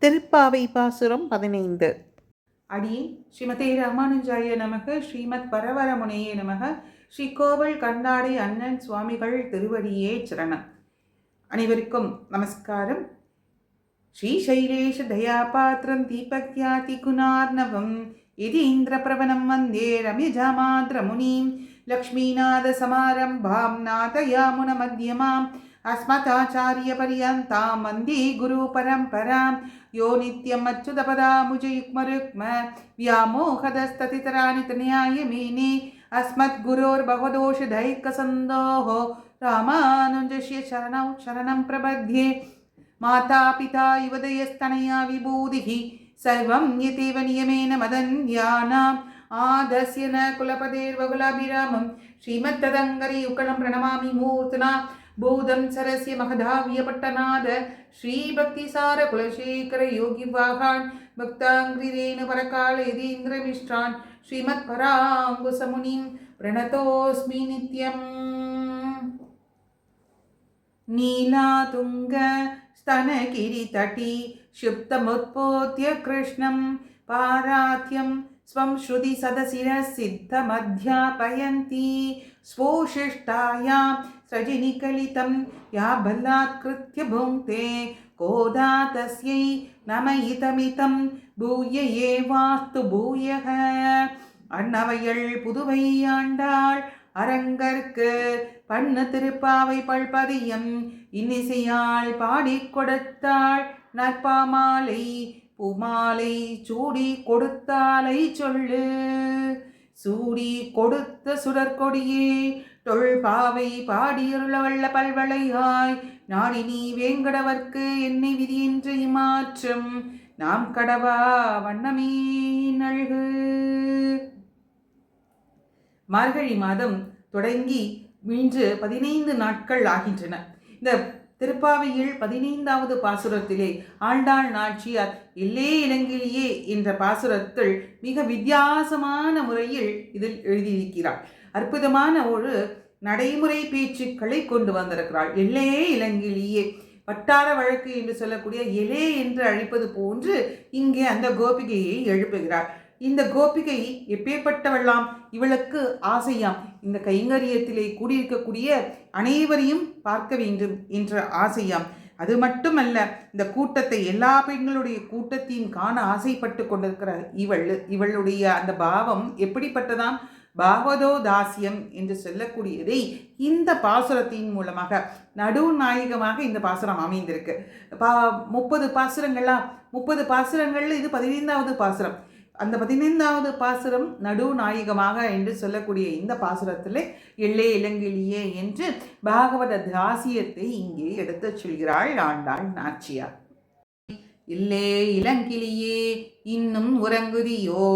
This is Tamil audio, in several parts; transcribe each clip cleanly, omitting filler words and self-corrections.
திருப்பாவை பாசுரம் 15. அடியேன் ஸ்ரீமதே ராமானுஜாய நமக. ஸ்ரீமத் பரவரமுனையே நமக. ஸ்ரீ கோவல் கண்டாடை அண்ணன் சுவாமிகள் திருவடியே சரணம். அனைவருக்கும் நமஸ்காரம். ஸ்ரீசைலேஷ தயாபாத்திரம் தீபக்யாதி குணார்ணவம் யதீந்திரபிரவணம் வந்தே ரம்யஜாமாத்ரமுனிம் லக்ஷ்மீநாத சமாரம்பாம் நாதயாமுன மத்யமாம் अस्मदाचार्यपर्यन्तां वन्दे गुरुपरम्परां यो नित्यम् अच्युतपदाम्बुजयुग्मरुक्म व्यामोहदस्ततितराणि तनयायमेने अस्मद्गुरोर्भगवदोषदैकसन्दोः रामानुजस्य शरणौ शरणं प्रपद्ये. माता पिता युवदयस्तनया विभूतिः सर्वं यतेव नियमेन मदन्यानाम् आदस्य न कुलपतेर्वकुलाभिरामं श्रीमद्तदङ्गरीयुगलं प्रणमामि मूर्तना. भूतं सरस्य महदाव्यपट्टनाद श्रीभक्तिसार कुलशेखर योगी वाहान् भक्ताङ्ग्रिरेणु परकाल यतीन्द्रमिश्रान् श्रीमत्पराङ्गुसमुनिं प्रणतोऽस्मि नित्यम्. नीलातुङ्ग स्तनगिरितटी क्षिप्तमुत्पोत्य कृष्णं पारात्यं स्वं श्रुति सदशिरः सिद्धमध्यापयन्ती स्वोशिष्टायां सृजनिकलितं या बलात्कृत्य भुङ्क्ते कोदा तस्यै नमयितमितं भूय एवास्तु भूयः. அன்னவையள் புதுவை ஆண்டாள் அரங்கற்கு பண்ணு திருப்பாவை பல்பதியம் இன்னிசையாள் பாடிக் கொடுத்தாள் நற்பாமாலை பூமாலை சூடி கொடுத்தாலை சொல்லு. சூடி கொடுத்த சுடற்கொடியே தொல்பாவை பாடியுள்ளவள்ள பல்வளையாய் நாடினி வேங்கடவர்க்கு என்னை விதியின்றி மாற்றம் நாம் கடவா வண்ணமே நல்கு. மார்கழி மாதம் தொடங்கி இன்று 15 நாட்கள் ஆகின்றன. இந்த திருப்பாவையில் 15வது பாசுரத்திலே ஆண்டாள் நாச்சியார் எல்லே இளங்கிலியே என்ற பாசுரத்தில் மிக வித்தியாசமான முறையில் இதில் எழுதியிருக்கிறார். அற்புதமான ஒரு நடைமுறை பேச்சுக்களை கொண்டு வந்திருக்கிறாள். எல்லே இளங்கிலியே, வட்டார வழக்கு என்று சொல்லக்கூடிய எலே என்று அழைப்பது போன்று இங்கே அந்த கோபிகையை எழுப்புகிறார். இந்த கோபிகை எப்பேற்பட்டவளாம்? இவளுக்கு ஆசையாம் இந்த கைங்கரியத்திலே கூடியிருக்கக்கூடிய அனைவரையும் பார்க்க வேண்டும் என்ற ஆசையாம். அது மட்டுமல்ல, இந்த கூட்டத்தை எல்லா பெண்களுடைய கூட்டத்தையும் காண ஆசைப்பட்டு கொண்டிருக்கிறார் இவளுடைய அந்த பாவம் எப்படிப்பட்டதாம்? பாவதோ தாசியம் என்று சொல்லக்கூடியதை இந்த பாசுரத்தின் மூலமாக நடுநாயகமாக இந்த பாசுரம் அமைந்திருக்கு. 30 பாசுரங்களா? 30 பாசுரங்கள்ல இது 15வது பாசுரம். அந்த 15வது பாசுரம் நடுநாயகமாக என்று சொல்லக்கூடிய இந்த பாசுரத்தில் எல்லே இளங்கிலியே என்று பாகவத தாசியத்தை இங்கே எடுத்துச் சொல்கிறாள் ஆண்டாள் நாச்சியார். இல்லே இளங்கிலியே இன்னும் உறங்குதியோ,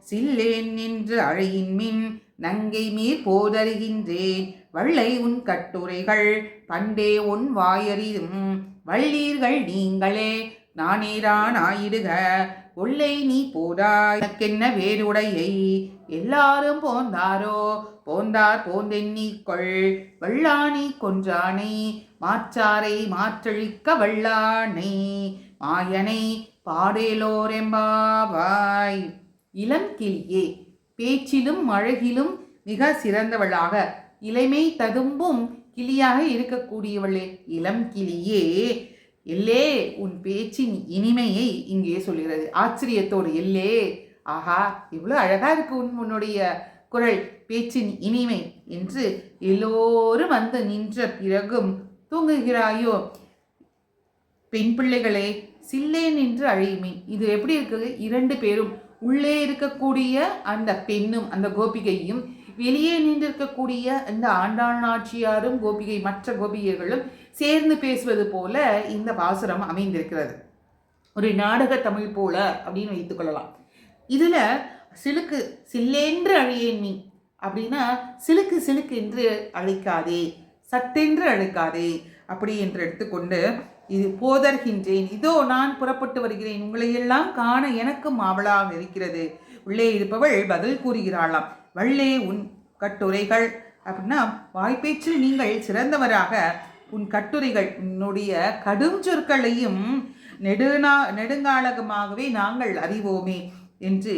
சில்லேன் என்று அழையின்மின் நங்கை மீர் போதருகின்றேன் வள்ளை உன் கட்டுரைகள் பண்டே உன் வாயறிதும் வள்ளீர்கள் நீங்களே நானேரான் ஆயிடுக ஒல்லை நீ போதாய் எனக்கென்ன வேறுடையை எல்லாரும் போந்தாரோ போந்தார் போந்தென்னிக்கொள் வல்லானி கொன்றானை மாற்றாரை மாற்றழிக்க வல்லானை மாயனை பாடேலோரெம்பாவாய். இளம் கிளியே, பேச்சிலும் அழகிலும் மிக சிறந்தவளாக இளமை ததும்பும் கிளியாக இருக்கக்கூடியவளே இளம் கிளியே, எல்லே உன் பேச்சின் இனிமையை இங்கே சொல்கிறது ஆச்சரியத்தோடு. எல்லே, ஆஹா இவ்வளோ அழகா இருக்கு உன்னுடைய குரல், பேச்சின் இனிமை என்று எல்லோரும் வந்து நின்ற பிறகும் தூங்குகிறாயோ? பெண் பிள்ளைகளே, சில்லேன் என்று அழையுமே. இது எப்படி இருக்குது? 2 பேரும் உள்ளே இருக்கக்கூடிய அந்த பெண்ணும் அந்த கோபிகையும் வெளியே நின்றிருக்கக்கூடிய அந்த ஆண்டாள் நாச்சியாரும் கோபிகை மற்ற கோபிகைகளும் சேர்ந்து பேசுவது போல இந்த பாசுரம் அமைந்திருக்கிறது. ஒரு நாடக தமிழ் போல அப்படின்னு வைத்துக்கொள்ளலாம். இதுல சிலுக்கு சில்லென்று அழியேன் நீ அப்படின்னா சிலுக்கு சிலுக்கு என்று அழைக்காதே, சட்டென்று அழைக்காதே அப்படி என்று எடுத்துக்கொண்டு இது போதர்கின்றேன், இதோ நான் புறப்பட்டு வருகிறேன், உங்களையெல்லாம் காண எனக்கும் ஆவலாக இருக்கிறது. உள்ளே இருப்பவள் பதில் கூறுகிறாளாம். வள்ளே உன் கட்டுரைகள் அப்படின்னா வாய்ப்பேச்சில் நீங்கள் சிறந்தவராக உன் கட்டுரைகள் உன்னுடைய கடும் சொற்களையும் நெடுங்காலமாகவே நாங்கள் அறிவோமே என்று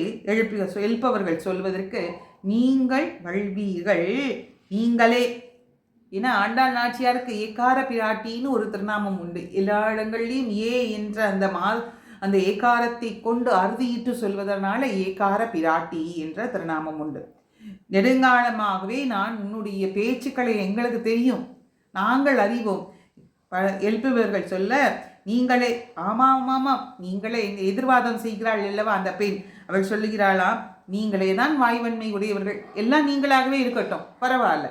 எழுப்பவர்கள் சொல்வதற்கு நீங்கள் வல்வீர்கள், நீங்களே. ஏன்னா ஆண்டாள் நாச்சியாருக்கு ஏகார பிராட்டின்னு ஒரு திருநாமம் உண்டு. எல்லா இடங்கள்லையும் ஏ என்ற அந்த ஏகாரத்தை கொண்டு அறுதியிட்டு சொல்வதனால ஏகார பிராட்டி என்ற திருநாமம் உண்டு. நெடுங்காலமாகவே நான் உன்னுடைய பேச்சுக்களை எங்களுக்கு தெரியும், நாங்கள் அறிவோம். எழுப்புவர்கள் சொல்ல நீங்களே, ஆமாம் ஆமாம் நீங்களே, எங்கள் எதிர்வாதம் செய்கிறாள் அல்லவா அந்த பெண். அவள் சொல்லுகிறாளாம், நீங்களே தான் வாய்வன்மை உடையவர்கள், எல்லாம் நீங்களாகவே இருக்கட்டும் பரவாயில்ல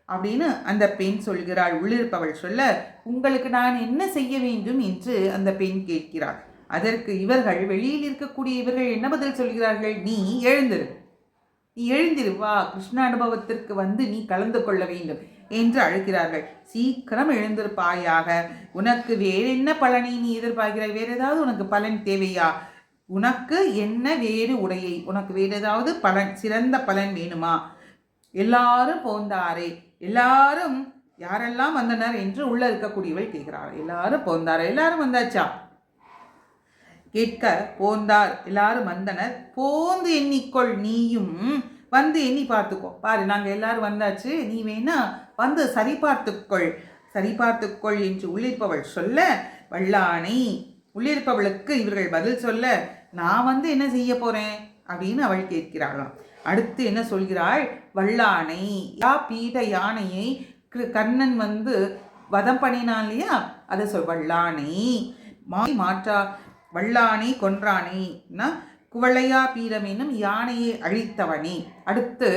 அப்படின்னு அந்த பெண் சொல்கிறாள். உள்ளிருப்பவள் சொல்ல உங்களுக்கு நான் என்ன செய்ய வேண்டும் என்று அந்த பெண் கேட்கிறாள். அதற்கு இவர்கள், வெளியில் இருக்கக்கூடிய இவர்கள் என்ன பதில் சொல்கிறார்கள்? நீ எழுந்திரு, வா, கிருஷ்ண அனுபவத்திற்கு வந்து நீ கலந்து கொள்ள வேண்டும் என்று அழைக்கிறார்கள். சீக்கிரம் எழுந்திருப்பாயாக, உனக்கு வேற என்ன பலனை நீ எதிர்பார்க்கிறாய்? வேற ஏதாவது உனக்கு பலன் தேவையா? உனக்கு என்ன வேறு உடையை, உனக்கு வேற ஏதாவது பலன், சிறந்த பலன் வேணுமா? எல்லாரும் போந்தாரே, எல்லாரும் யாரெல்லாம் வந்தனர் என்று உள்ள இருக்கக்கூடியவள் கேட்கிறார். எல்லாரும் போந்தாரே, எல்லாரும் வந்தாச்சா கேட்க, போந்தார், எல்லாரும் வந்தனர். போந்து எண்ணிக்கொள், நீயும் வந்து எண்ணி பார்த்துக்கோ. பாரு, நாங்கள் எல்லாரும் வந்தாச்சு, நீ வேணா வந்து சரிபார்த்துக்கொள் என்று உள்ளிருப்பவள் சொல்ல, வல்லானை உள்ளிருப்பவளுக்கு இவர்கள் பதில் சொல்ல, நான் வந்து என்ன செய்ய போறேன் அப்படின்னு அவள் கேட்கிறாளாம். அடுத்து என்ன சொல்கிறாள்? வல்லானை, பீட யானையை கண்ணன் வந்து வதம் பண்ணினான் இல்லையா, அதை வல்லானை மாற்றா, வல்லானை கொன்றானே, குவளையா பீடம் என்னும் யானையை அழித்தவனே. அடுத்து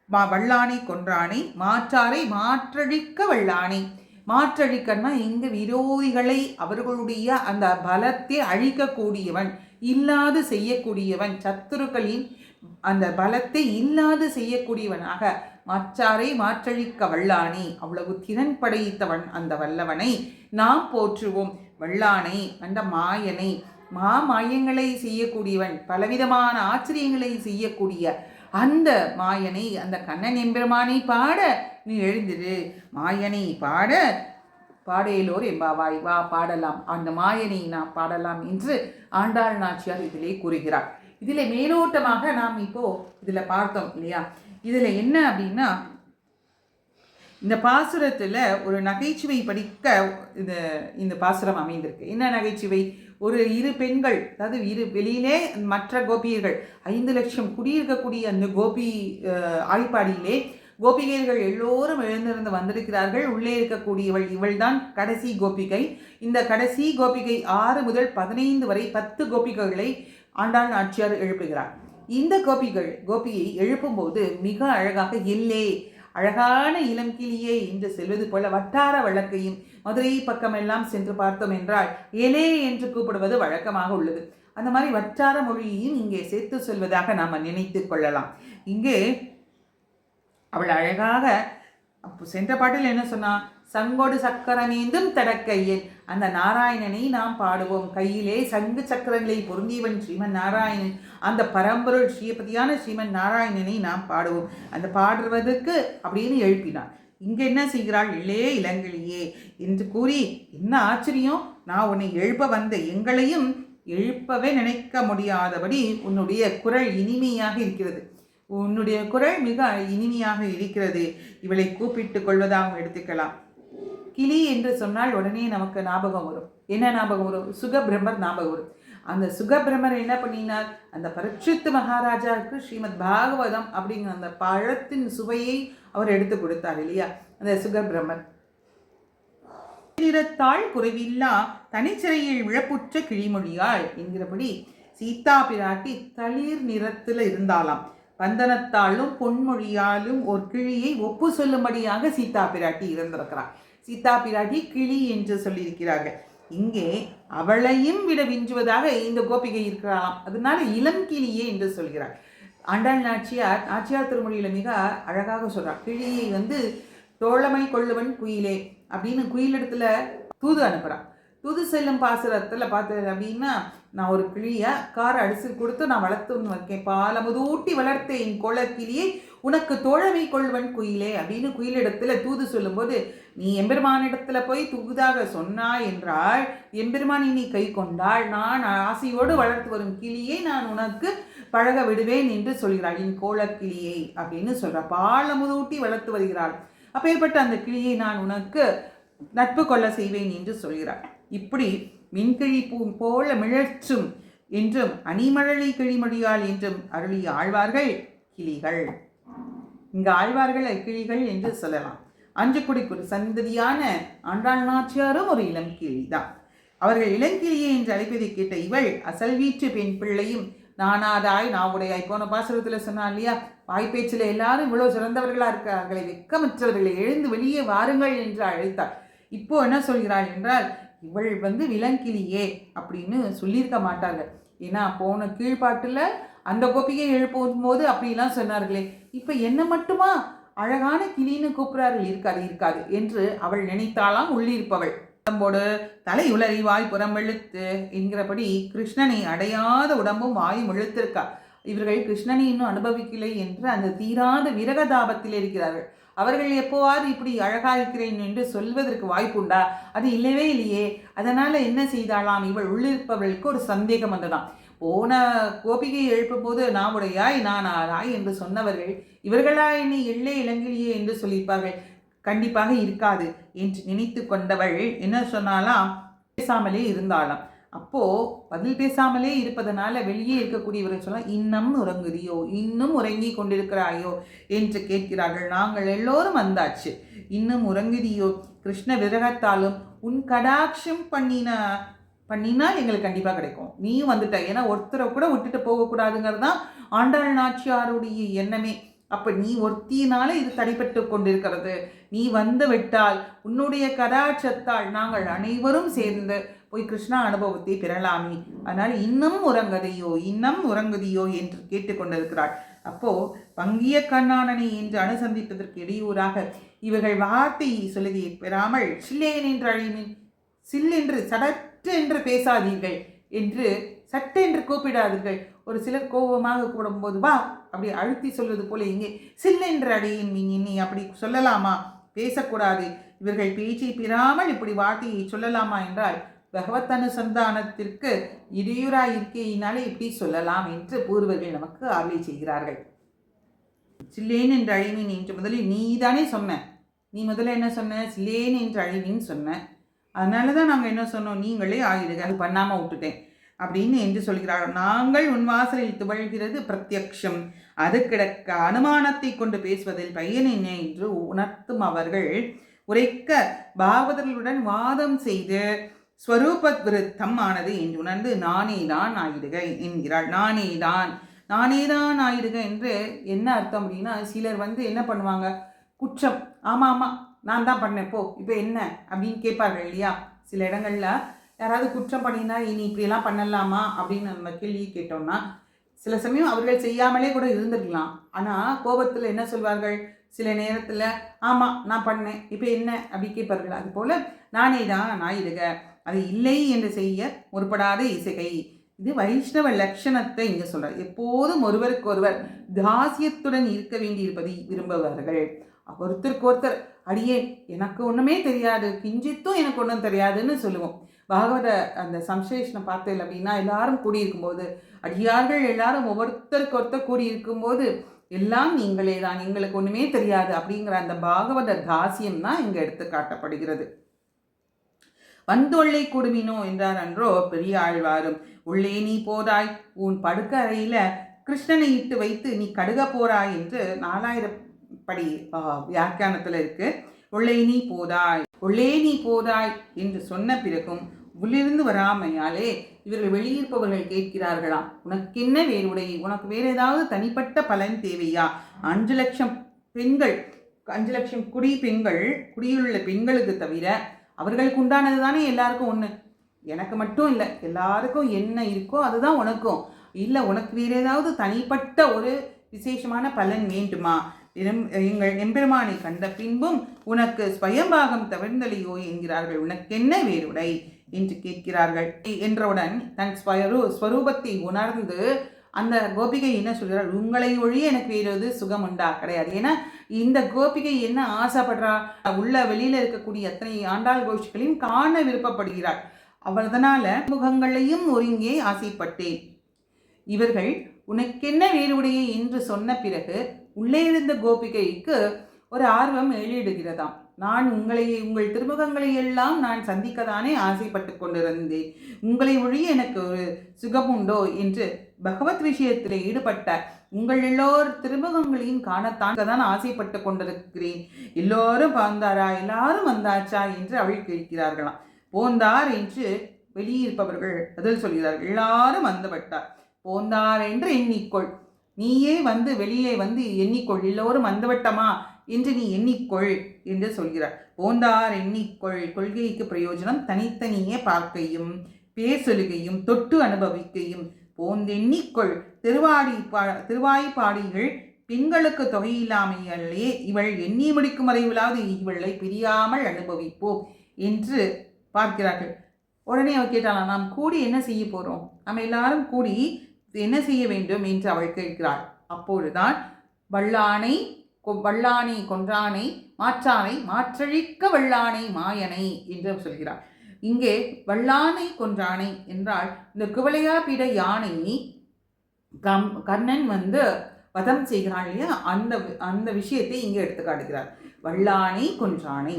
வல்லானை கொன்றானை, மாற்றாரை மாற்றழிக்க வல்லானை. மாற்றழிக்கன்னா இங்கு விரோதிகளை அவர்களுடைய அந்த பலத்தை அழிக்கக்கூடியவன், இல்லாது செய்யக்கூடியவன், சத்துருக்களின் அந்த பலத்தை இல்லாது செய்யக்கூடியவனாக மாற்றாரை மாற்றழிக்க வல்லானை. அவ்வளவு திறன் படைத்தவன் அந்த வல்லவனை நாம் போற்றுவோம். வல்லானை அந்த மாயனை, மாயங்களை செய்யக்கூடியவன், பலவிதமான ஆச்சரியங்களை செய்யக்கூடிய அந்த மாயனை, அந்த கண்ணன் எம்பெருமானை பாட நீ எழுந்திரு, மாயனை பாடேலோர் எம்பாவாய், வா பாடலாம், அந்த மாயனை நாம் பாடலாம் என்று ஆண்டாள் நாச்சியார் இதிலே கூறுகிறார். இதில் மேலோட்டமாக நாம் இப்போ இதில் பார்த்தோம் இல்லையா, இதில் என்ன அப்படின்னா, இந்த பாசுரத்தில் ஒரு நகைச்சுவை படிக்க இந்த பாசுரம் அமைந்திருக்கு. என்ன நகைச்சுவை? ஒரு இரு பெண்கள், அதாவது வெளியிலே மற்ற கோபியர்கள் 5 லட்சம் குடியிருக்கக்கூடிய அந்த கோபி ஆய்ப்பாடியிலே கோபிகைகள் எல்லோரும் எழுந்திருந்து வந்திருக்கிறார்கள். உள்ளே இருக்கக்கூடியவள் இவள்தான் கடைசி கோபிகை. இந்த கடைசி கோபிகை 6 முதல் 15 வரை 10 கோபிகைகளை ஆண்டாள் நாச்சியார் எழுப்புகிறார். இந்த கோபியை எழுப்பும்போது மிக அழகாக எல்லே, அழகான இளம் கிளியே என்று செல்வது போல வட்டார வழக்கையும் மதுரை பக்கமெல்லாம் சென்று பார்த்தோம் என்றால் எலே என்று கூப்பிடுவது வழக்கமாக உள்ளது. அந்த மாதிரி வட்டார மொழியையும் இங்கே சேர்த்து சொல்வதாக நாம் நினைத்து கொள்ளலாம். இங்கே அவள் அழகாக சென்ற பாட்டில் என்ன சொன்னா, சங்கோடு சக்கரமேந்தும் தடக்கையில் அந்த நாராயணனை நாம் பாடுவோம். கையிலே சங்கு சக்கரங்களை பொருந்தியவன் ஸ்ரீமன் நாராயணன், அந்த பரம்பொருள் ஸ்ரீபதியான ஸ்ரீமன் நாராயணனை நாம் பாடுவோம். அந்த பாடுவதற்கு அப்படின்னு எழுப்பினார். இங்கே என்ன செய்கிறாள்? இல்லே இளங்கிளியே என்று கூறி, என்ன ஆச்சரியம், நான் உன்னை எழுப்ப வந்த எங்களையும் எழுப்பவே நினைக்க முடியாதபடி உன்னுடைய குரல் இனிமையாக இருக்கிறது, உன்னுடைய குரல் மிக இனிமையாக இருக்கிறது. இவளை கூப்பிட்டு கொள்வதாக எடுத்துக்கலாம். கிளி என்று சொன்னால் உடனே நமக்கு ஞாபகம் வரும். என்ன ஞாபகம் வரும்? சுகபிரம்மர் ஞாபகம் வரும். அந்த சுகபிரம்மர் என்ன பண்ணினார்? அந்த பரீட்சித் மகாராஜாவுக்கு ஸ்ரீமத் பாகவதம் அப்படிங்கிற அந்த பழத்தின் சுவையை அவர் எடுத்து கொடுத்தார் இல்லையா, அந்த சுகபிரம்மர். நிறத்தாள் குறைவில்லா தனிச்சிறையில் விழப்புற்ற கிளிமொழியாள் என்கிறபடி சீதா பிராட்டி தளிர் நிறத்தில் இருந்தாலாம். பந்தனத்தாலும் பொன்மொழியாலும் ஒரு கிளியை ஒப்பு சொல்லும்படியாக சீதா பிராட்டி இருந்திருக்கிறார். சீதா பிராட்டி கிளி என்று சொல்லியிருக்கிறார்கள். இங்கே அவளையும் விட விஞ்சுவதாக இந்த கோபிகை இருக்கிறாராம். அதனால இளம் கிளியே என்று சொல்கிறார். ஆண்டாள் நாச்சியார் திருமொழியில் மிக அழகாக சொல்றார். கிளியை தோழமை கொள்ளுவன் குயிலே அப்படின்னு குயிலிடத்துல தூது அனுப்புறான். தூது செல்லும் பாசுரத்தில் பார்த்தது அப்படின்னா, நான் ஒரு கிளியை காரை அடிச்சு கொடுத்து நான் வளர்த்துன்னு வைக்கேன், பாலமுதூட்டி வளர்த்தேன் கோலக்கிளியை உனக்கு தோழமை கொள்வன் குயிலே அப்படின்னு குயிலிடத்துல தூது சொல்லும்போது, நீ எம்பெருமானிடத்துல போய் தூதாக சொன்னாய் என்றால் எம்பெருமான் நீ கை கொண்டாள், நான் ஆசையோடு வளர்த்து வரும் கிளியை நான் உனக்கு பழக விடுவேன் என்று சொல்கிறாள். என் கோலக்கிளியை அப்படின்னு சொல்றாள். பாலமுதூட்டி வளர்த்து வருகிறாள். அப்பேற்பட்ட அந்த கிளியை நான் உனக்கு நட்பு கொள்ள செய்வேன் என்று சொல்கிறாள். இப்படி மின்கிழி பூ போல மிழற்றும் என்றும் அணிமழலை கிளிமொழியாள் என்றும் அருளிய ஆழ்வார்கள் கிளிகள். இங்கு ஆழ்வார்கள் கிளிகள் என்று சொல்லலாம். அஞ்சுக்குடிக்கு ஒரு சந்ததியான ஆண்டாள் நாச்சியாரும் ஒரு இளம் கிளிதான். அவர்கள் இளங்கிளியே என்று அழைப்பதை கேட்ட இவள் அசல் வீட்டு பெண் பிள்ளையும் நானாதாய் நாவுடையாய். போன பாசுரத்தில் சொன்னா இல்லையா, வாய்ப்பேச்சில் எல்லாரும் இவ்வளவு சிறந்தவர்களா இருக்கிறார்களை, வெக்கமற்றவர்களை எழுந்து வெளியே வாருங்கள் என்று அழைத்தாள். இப்போ என்ன சொல்கிறாள் என்றால், இவள் விலங்கிளியே அப்படின்னு சொல்லியிருக்க மாட்டார்கள். ஏன்னா போன கீழ்பாட்டில் அந்த கோப்பிகை எழுப்பும் போது அப்படிலாம் சொன்னார்களே, இப்போ என்ன மட்டுமா அழகான கிளின்னு கூப்பிடார்கள். இருக்காது என்று அவள் நினைத்தாலாம் உள்ளிருப்பவள். உடம்போடு தலை உளறி வாய் புறம் வெளுத்து என்கிறபடி கிருஷ்ணனை அடையாத உடம்பும் வாயும் வெளுத்திருக்கா. இவர்கள் கிருஷ்ணனை இன்னும் அனுபவிக்கலை என்று அந்த தீராத விரகதாபத்தில் இருக்கிறார்கள். அவர்கள் எப்போவாது இப்படி அழகா இருக்கிறேன் என்று சொல்வதற்கு வாய்ப்புண்டா? அது இல்லவே இல்லையே. அதனால என்ன செய்தாலாம் இவள்? உள்ளிருப்பவர்களுக்கு ஒரு சந்தேகம் வந்ததாம். போன கோபிகை எழுப்பும் போது நாவுடையாய் நானாராய் என்று சொன்னவர்கள் இவர்களா என்னை எல்லை இளங்கிலியே என்று சொல்லியிருப்பார்கள். கண்டிப்பாக இருக்காது என்று நினைத்து கொண்டவள் என்ன சொன்னாலாம், பேசாமலே இருந்தாலாம். அப்போ பதில் பேசாமலே இருப்பதனால வெளியே இருக்கக்கூடியவர்கள் சொன்னால், இன்னும் உறங்குதியோ, இன்னும் உறங்கி கொண்டிருக்கிறாயோ என்று கேட்கிறார்கள். நாங்கள் எல்லோரும் வந்தாச்சு, இன்னும் உறங்குதியோ, கிருஷ்ண விரகத்தாலும் உன் கடாட்சம் பண்ணினால் எங்களுக்கு கண்டிப்பாக கிடைக்கும். நீயும் வந்துட்ட. ஏன்னா ஒருத்தரை கூட விட்டுட்டு போகக்கூடாதுங்கிறது தான் ஆண்டாள் நாச்சியாருடைய எண்ணமே. அப்போ நீ ஒருத்தினால இது தடைப்பட்டு கொண்டிருக்கிறது. நீ வந்து விட்டால் உன்னுடைய கடாட்சத்தால் நாங்கள் அனைவரும் சேர்ந்து போய் கிருஷ்ணா அனுபவத்தை பெறலாமே. அதனால் இன்னும் உறங்குதியோ என்று கேட்டுக்கொண்டிருக்கிறாள். அப்போ பங்கிய கண்ணானனை என்று அனுசந்திப்பதற்கு இடையூறாக இவர்கள் வார்த்தையை சொல்லுகையை பெறாமல் சில்லேன் என்று அழிமின், சில்லென்று சடற்றென்று பேசாதீர்கள் என்று சட்டென்று கூப்பிடாதீர்கள். ஒரு சிலர் கோபமாக கூடும்போது வா அப்படி அழுத்தி சொல்வது போல இங்கே சில்லென்று அடையின் இன்னி அப்படி சொல்லலாமா? பேசக்கூடாது. இவர்கள் பேச்சை பெறாமல் இப்படி வார்த்தையை சொல்லலாமா என்றால் பகவத் அனுசந்தானத்திற்கு இடையூறாயிருக்கையினாலே இப்படி சொல்லலாம் என்று பூர்வர்கள் நமக்கு ஆவலை செய்கிறார்கள். சில்லேன் என்று அழிவின் என்று முதலில் நீ தானே சொன்ன. நீ முதல்ல என்ன சொன்ன? சில்லேன் என்று அழிவின்னு சொன்ன. அதனால தான் நாங்கள் என்ன சொன்னோம், நீங்களே ஆகிடுங்க, அது பண்ணாமல் விட்டுட்டேன் அப்படின்னு என்று சொல்கிறார்கள். நாங்கள் உன் வாசலில் துவழ்கிறது பிரத்யக்ஷம், அது கிடக்க அனுமானத்தை கொண்டு பேசுவதில் பயன் என்ன என்று உணர்த்தும் அவர்கள் உரைக்க பாகவதர்களுடன் வாதம் செய்து ஸ்வரூப விருத்தம் ஆனது என்று உணர்ந்து நானே தான் ஆயிடுக என்கிறாள். நானே தான் ஆயிடுக என்று என்ன அர்த்தம் அப்படின்னா, சிலர் என்ன பண்ணுவாங்க, குற்றம் ஆமாம் நான் தான் பண்ணேன் போ இப்போ என்ன அப்படின்னு கேட்பார்கள் இல்லையா. சில இடங்கள்ல யாராவது குற்றம் பண்ணினா இனி இப்படியெல்லாம் பண்ணலாமா அப்படின்னு நம்ம கேள்வி கேட்டோம்னா சில சமயம் அவர்கள் செய்யாமலே கூட இருந்துருக்கலாம். ஆனால் கோபத்தில் என்ன சொல்வார்கள், சில நேரத்தில் ஆமாம் நான் பண்ணேன் இப்போ என்ன அப்படி கேட்பார்கள். அதுபோல் நானே தான் ஆயிடுக, அது இல்லை என்று செய்ய முற்படாத இசைகை. இது வைஷ்ணவ லட்சணத்தை இங்கே சொல்கிறார். எப்போதும் ஒருவருக்கொருவர் தாசியத்துடன் இருக்க வேண்டியிருப்பதை விரும்புவார்கள். ஒருத்தருக்கு ஒருத்தர் அடியே எனக்கு ஒன்றுமே தெரியாது, கிஞ்சித்தும் எனக்கு ஒன்றும் தெரியாதுன்னு சொல்லுவோம். பாகவத அந்த சம்சேஷனை பார்த்தேன் அப்படின்னா எல்லாரும் கூடியிருக்கும்போது, அடியார்கள் எல்லாரும் ஒவ்வொருத்தருக்கு ஒருத்தர் கூடியிருக்கும்போது எல்லாம் நீங்களே தான், எங்களுக்கு ஒன்றுமே தெரியாது அப்படிங்கிற அந்த பாகவத தாசியம் தான் இங்கே எடுத்து காட்டப்படுகிறது. வந்தொள்ளை குடுமினோ என்றார் அன்றோ பெரிய ஆழ்வாரும். உள்ளே நீ போதாய், உன் படுக்க அறையில கிருஷ்ணனை இட்டு வைத்து நீ கடுக போறாய் என்று 4000 படி வியாக்கியானத்தில் இருக்கு. உள்ளே நீ போதாய் என்று சொன்ன பிறகும் உள்ளிருந்து வராமையாலே இவர்கள் வெளியிருப்பவர்கள் கேட்கிறார்களாம், உனக்கு என்ன வேறுடைய, உனக்கு வேறு ஏதாவது தனிப்பட்ட பலன் தேவையா? 5 லட்சம் பெண்கள், 5 லட்சம் குடியுள்ள பெண்களுக்கு தவிர அவர்களுக்கு உண்டானது தானே எல்லாருக்கும் ஒன்று. எனக்கு மட்டும் இல்லை, எல்லாருக்கும் என்ன இருக்கோ அதுதான் உனக்கும். இல்லை உனக்கு வேறு ஏதாவது தனிப்பட்ட ஒரு விசேஷமான பலன் வேண்டுமா? எங்கள் எம்பெருமானை கண்ட பின்பும் உனக்கு ஸ்வயம்பாகம் தவிர்ந்தலையோ என்கிறார்கள். உனக்கு என்ன வேறுடை என்று கேட்கிறார்கள். என்றவுடன் தன் ஸ்வரூபத்தை உணர்ந்து அந்த கோபிகை என்ன சொல்கிறார், உங்களை ஒழிய எனக்கு வேறு சுகம் உண்டா? கிடையாது. ஏன்னா இந்த கோபிகை என்ன ஆசைப்படுறா, உள்ள வெளியில இருக்கக்கூடிய அத்தனை ஆண்டாள் கோஷ்டிகளையும் காண விருப்பப்படுகிறார். அதனால முகங்களையும் ஒருங்கே ஆசைப்பட்டேன். இவர்கள் உனக்கென்ன வேறுடைய என்று சொன்ன பிறகு உள்ளே இருந்த கோபிகைக்கு ஒரு ஆர்வம் எழிடுகிறதாம். நான் உங்கள் திருமுகங்களை எல்லாம் நான் சந்திக்கத்தானே ஆசைப்பட்டு கொண்டிருந்தேன், உங்களை ஒழிய எனக்கு ஒரு சுகம் உண்டோ என்று பகவத் விஷயத்தில் ஈடுபட்ட உங்கள் எல்லோர் திருமுகங்களையும் காணத்தான் ஆசைப்பட்டு கொண்டிருக்கிறேன். எல்லோரும் வந்தாரா, எல்லாரும் வந்தாச்சா என்று அவள் கேட்கிறார்களாம். போந்தார் என்று வெளியிருப்பவர்கள் பதில் சொல்கிறார்கள். எல்லாரும் வந்துவிட்டார், போந்தார் என்று எண்ணிக்கொள், நீயே வந்து வெளியே வந்து எண்ணிக்கொள், எல்லோரும் வந்துவிட்டமா என்று நீ எண்ணிக்கொள் என்று சொல்கிறார். போந்தார் எண்ணிக்கொள் கொள்கைக்கு பிரயோஜனம் தனித்தனியே பார்க்கையும் பேர் சொல்லுகையும் தொட்டு அனுபவிக்கையும் போந்தெண்ணிக்கொள் திருவாய்ப்பாடிகள் பெண்களுக்கு தொகையில்லாமையாலே இவள் எண்ணி முடிக்கும் வரைவிலாவது இவளை பிரியாமல் அனுபவிப்போம் என்று பார்க்கிறார்கள். உடனே அவள் கேட்டாலாம், நாம் கூடி என்ன செய்ய போகிறோம், நம்ம எல்லாரும் கூடி என்ன செய்ய வேண்டும் என்று அவள் கேட்கிறாள். அப்பொழுதுதான் வல்லானை கொன்றானை மாற்றானை மாற்றழிக்க வல்லானை மாயனை என்று சொல்கிறார். இங்கே வல்லானை கொன்றானை என்றால் இந்த குவளையாபீட யானை கர்ணன் வதம் செய்கிறான் இல்லையா, அந்த விஷயத்தை இங்கே எடுத்து காட்டுகிறார். வல்லானை கொன்றானை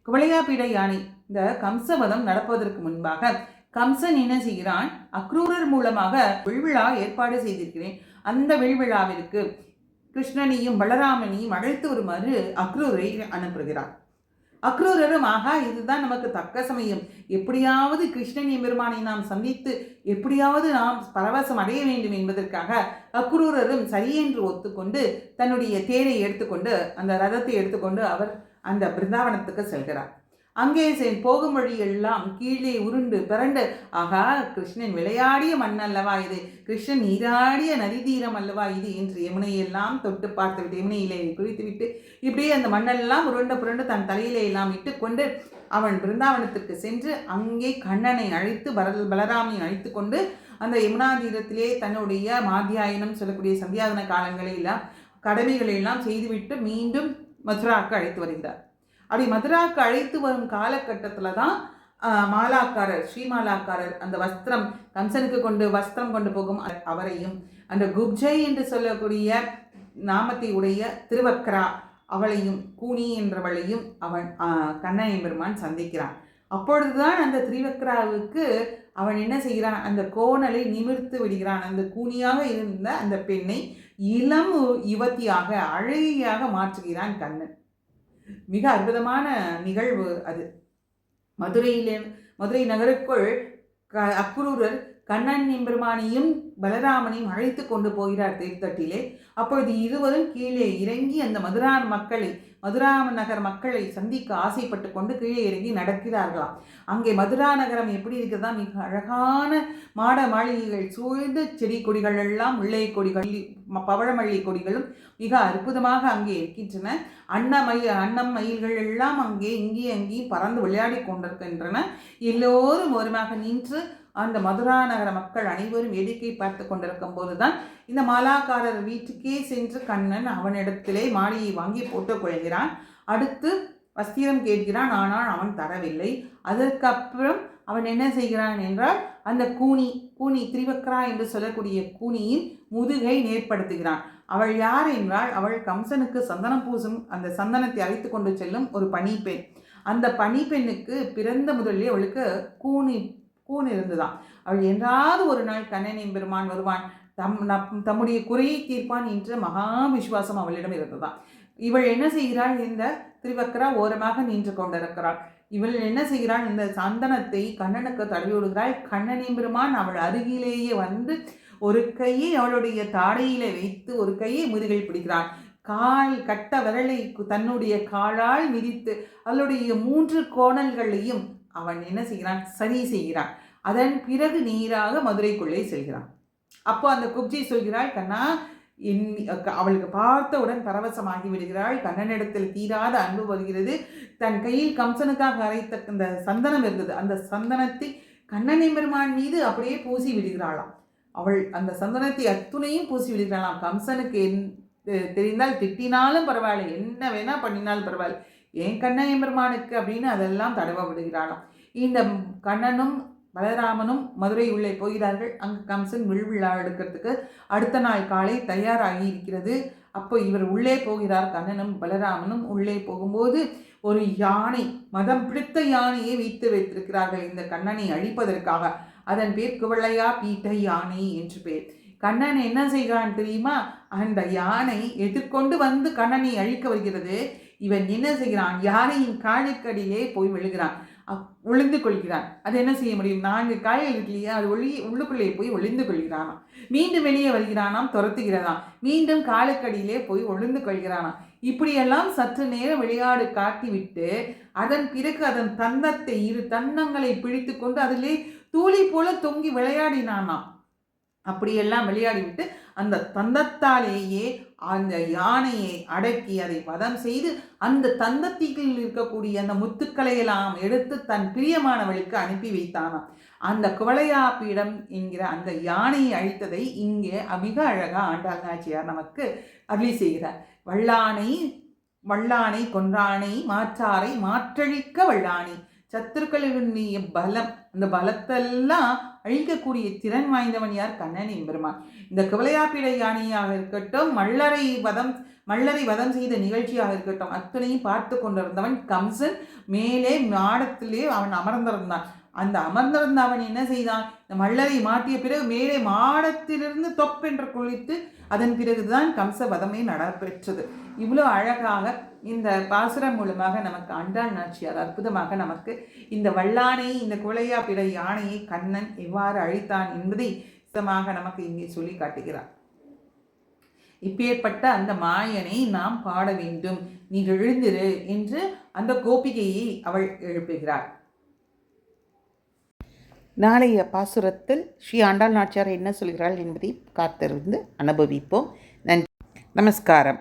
குவளையாபீட யானை. இந்த கம்சவதம் நடப்பதற்கு முன்பாக கம்சன் என்ன செய்கிறான், அக்ரூரர் மூலமாக விழ்விழா ஏற்பாடு செய்திருக்கிறேன், அந்த விழ்விழாவிற்கு கிருஷ்ணனையும் பலராமனையும் அழைத்து வருமாறு அக்ரூரை அனுப்புகிறார். அக்ரூரரும் ஆகா இதுதான் நமக்கு தக்க சமயம், எப்படியாவது கிருஷ்ணன் எம்பெருமானை நாம் சந்தித்து எப்படியாவது நாம் பரவசம் அடைய வேண்டும் என்பதற்காக அக்ரூரரும் சரியென்று ஒத்துக்கொண்டு தன்னுடைய தேரை எடுத்துக்கொண்டு அந்த ரதத்தை எடுத்துக்கொண்டு அவர் அந்த பிருந்தாவனத்துக்கு செல்கிறார். அங்கே போகும் வழியெல்லாம் கீழே உருண்டு பிறண்டு, ஆகா கிருஷ்ணன் விளையாடிய மண் அல்லவா இது, கிருஷ்ணன் நீராடிய நதி தீரம் அல்லவா இது என்று யமுனையெல்லாம் தொட்டு பார்த்துவிட்டு யமுனையிலே குளித்துவிட்டு இப்படியே அந்த மண்ணெல்லாம் உருண்ட புரண்டு தன் தலையிலே எல்லாம் இட்டு கொண்டு அவன் பிருந்தாவனத்திற்கு சென்று அங்கே கண்ணனை அழைத்து பலராமனை அழைத்து கொண்டு அந்த யமுனா தீரத்திலே தன்னுடைய மாத்தியாயனம் சொல்லக்கூடிய சந்தியாதன காலங்களெல்லாம் கடமைகளெல்லாம் செய்துவிட்டு மீண்டும் மதுராவுக்கு அழைத்து வருகிறார். அப்படி மதுராவுக்கு அழைத்து வரும் காலகட்டத்தில் தான் மாலாக்காரர் ஸ்ரீமாலாக்காரர் அந்த வஸ்திரம் கம்சனுக்கு வஸ்திரம் கொண்டு போகும் அவரையும் அந்த குப்ஜை என்று சொல்லக்கூடிய நாமத்தை உடைய திருவக்ரா அவளையும் கூனி என்றவளையும் அவன் கண்ணனை பெருமான் சந்திக்கிறான். அப்பொழுதுதான் அந்த திரிவக்ராவுக்கு அவன் என்ன செய்கிறான், அந்த கோணலை நிமிர்த்து விடுகிறான். அந்த கூனியாக இருந்த அந்த பெண்ணை இளம் யுவதியாக அழகியாக மாற்றுகிறான் கண்ணன். மிக அற்புதமான நிகழ்வு அது. மதுரை நகருக்குள் அக்ரூரர் கண்ணன் எம்பெருமானையும் பலராமனையும் அழைத்து கொண்டு போகிறார் தேர்தட்டிலே. அப்பொழுது இருவரும் கீழே இறங்கி அந்த மதுரா நகர் மக்களை சந்திக்க ஆசைப்பட்டு கொண்டு கீழே இறங்கி நடக்கிறார்களாம். அங்கே மதுரா நகரம் எப்படி இருக்கிறதா, மிக அழகான மாட மாளிகைகள் சூழ்ந்த செடி கொடிகள் எல்லாம் முல்லை கொடிகள் பவழமல்லி கொடிகளும் மிக அற்புதமாக அங்கே இருக்கின்றன. அன்னம் மயில்கள் எல்லாம் அங்கே அங்கேயும் பறந்து விளையாடி கொண்டிருக்கின்றன. எல்லோரும் ஒருமாக நின்று அந்த மதுரா நகர மக்கள் அனைவரும் வேடிக்கை பார்த்து கொண்டிருக்கும் போதுதான் இந்த மாலாக்காரர் வீட்டுக்கே சென்று கண்ணன் அவனிடத்திலே மாலையை வாங்கி போட்டுக் கொள்கிறான். அடுத்து வஸ்திரம் கேட்கிறான், ஆனால் அவன் தரவில்லை. அதற்கப்புறம் அவன் என்ன செய்கிறான் என்றால் அந்த கூனி திரிவக்ரா என்று சொல்லக்கூடிய கூனியின் முதுகை நேர்படுத்துகிறான். அவள் யார் என்றால் அவள் கம்சனுக்கு சந்தனம் பூசும் அந்த சந்தனத்தை அழைத்து கொண்டு செல்லும் ஒரு பணிப்பெண். அந்த பணிப்பெண்ணுக்கு பிறந்த முதலே அவளுக்கு கூன் இருந்துதான். அவள் என்றாவது ஒரு நாள் கண்ணன் எம்பெருமான் வருவான், தம்முடைய குறையை தீர்ப்பான் என்ற மகா விசுவாசம் அவளிடம் இருந்ததான். இவள் என்ன செய்கிறாள், இந்த திரிவக்ரா ஓரமாக நின்று கொண்டிருக்கிறாள். இவள் என்ன செய்கிறாள், இந்த சந்தனத்தை கண்ணனுக்கு தடவிவிடுகிறாள். கண்ணன் எம்பெருமான் அவள் அருகிலேயே வந்து ஒரு கையை அவளுடைய தாடையிலே வைத்து ஒரு கையை முதுகில் பிடிக்கிறான். கட்ட விரலை தன்னுடைய காலால் மிதித்து அவளுடைய 3 கோணல்களையும் அவன் என்ன செய்கிறான், சரி செய்கிறான். அதன் பிறகு நேராக மதுரைக்குள்ளே செல்கிறான். அப்போ அந்த குப்ஜி சொல்கிறாள், கண்ணா அவளுக்கு பார்த்தவுடன் பரவசமாகி விடுகிறாள். கண்ணனிடத்தில் தீராத அன்பு வருகிறது. தன் கையில் கம்சனுக்காக அரைத்த அந்த சந்தனம் இருந்தது, அந்த சந்தனத்தை கண்ணன் எம்பெருமான் மீது அப்படியே பூசி விடுகிறாளாம். அவள் அந்த சந்தனத்தை அத்துணையும் பூசி விடுகிறாளாம். கம்சனுக்கு தெரிந்தால் திட்டினாலும் பரவாயில்ல, என்ன வேணா பண்ணினாலும் பரவாயில்ல, என் கண்ணன் எம்பெருமானுக்கு அப்படின்னு அதெல்லாம் தடவ விடுகிறாளாம். இந்த கண்ணனும் பலராமனும் மதுரை உள்ளே போகிறார்கள். அங்கு கம்சன் விழா எடுக்கிறதுக்கு அடுத்த நாள் காலை தயாராகி இருக்கிறது. அப்போ இவர் உள்ளே போகிறார். கண்ணனும் பலராமனும் உள்ளே போகும்போது ஒரு யானை, மதம் பிடித்த யானையை வைத்திருக்கிறார்கள் இந்த கண்ணனை அழிப்பதற்காக. அதன் பேர் குவளையா பீட்ட யானை என்று பேர். கண்ணன் என்ன செய்கிறான் தெரியுமா? அந்த யானை எதிர்கொண்டு வந்து கண்ணனை அழிக்க வருகிறது. இவன் என்ன செய்கிறான்? யானையின் காலுக்கடியிலே போய் விழுகிறான், ஒளிந்து கொள்கிறான். அது என்ன செய்ய முடியும்? 4 கால்கள் இருக்கு இல்லையா, அது உள்ளுக்குள்ளே போய் ஒளிந்து கொள்கிறானாம். மீண்டும் வெளியே வருகிறானாம், துரத்துகிறதாம். மீண்டும் காலுக்கடியிலே போய் ஒளிந்து கொள்கிறானாம். இப்படியெல்லாம் சற்று நேரம் விளையாடு காட்டிவிட்டு அதன் பிறகு அதன் தந்தத்தை 2 தந்தங்களை பிடித்து கொண்டு அதிலே தூளி போல தொங்கி விளையாடினானாம். அப்படியெல்லாம் விளையாடிவிட்டு அந்த தந்தத்தாலேயே அந்த யானையை அடக்கி அதை வதம் செய்து அந்த தந்தத்தில் இருக்கக்கூடிய அந்த முத்துக்களை எல்லாம் எடுத்து தன் பிரியமானவளுக்கு அனுப்பி வைத்தானாம். அந்த குவளையாபீடம் என்கிற அந்த யானையை அழித்ததை இங்கே மிக அழகா ஆண்டாள் நாச்சியார் நமக்கு அருளி செய்கிறார். வல்லானை கொன்றானை மாற்றாரை மாற்றழிக்க வல்லானை. சத்துருக்களுடைய பலம், அந்த பலத்தெல்லாம் அழிக்கக்கூடிய திறன் வாய்ந்தவன் யார்? கண்ணன் எம்பெருமான். இந்த குவளையாபீட யானையாக இருக்கட்டும், மல்லரை வதம் செய்த நிகழ்ச்சியாக இருக்கட்டும், அத்தனையும் பார்த்து கொண்டிருந்தவன் கம்சன். மேலே மாடத்திலே அவன் அமர்ந்திருந்தான். அந்த அமர்ந்திருந்த அவன் என்ன செய்தான்? இந்த மல்லரை மாட்டிய பிறகு மேலே மாடத்திலிருந்து தொப்பென்று குளித்து அதன் பிறகுதான் கம்ச வதமே நடைபெற்றது. இவ்வளோ அழகாக இந்த பாசுரம் மூலமாக நமக்கு ஆண்டாள் நாச்சியார் அற்புதமாக நமக்கு இந்த வல்லானை, இந்த குவளையாபீட யானையை கண்ணன் எவ்வாறு அழித்தான் என்பதை சுத்தமாக நமக்கு இங்கே சொல்லி காட்டுகிறார். இப்பேற்பட்ட அந்த மாயனை நாம் பாட வேண்டும், நீ எழுந்திரு என்று அந்த கோபிகையை அவள் எழுப்புகிறார். நாளைய பாசுரத்தில் ஸ்ரீ ஆண்டாள் நாச்சியார் என்ன சொல்கிறாள் என்பதை காத்திருந்து அனுபவிப்போம். நன்றி, நமஸ்காரம்.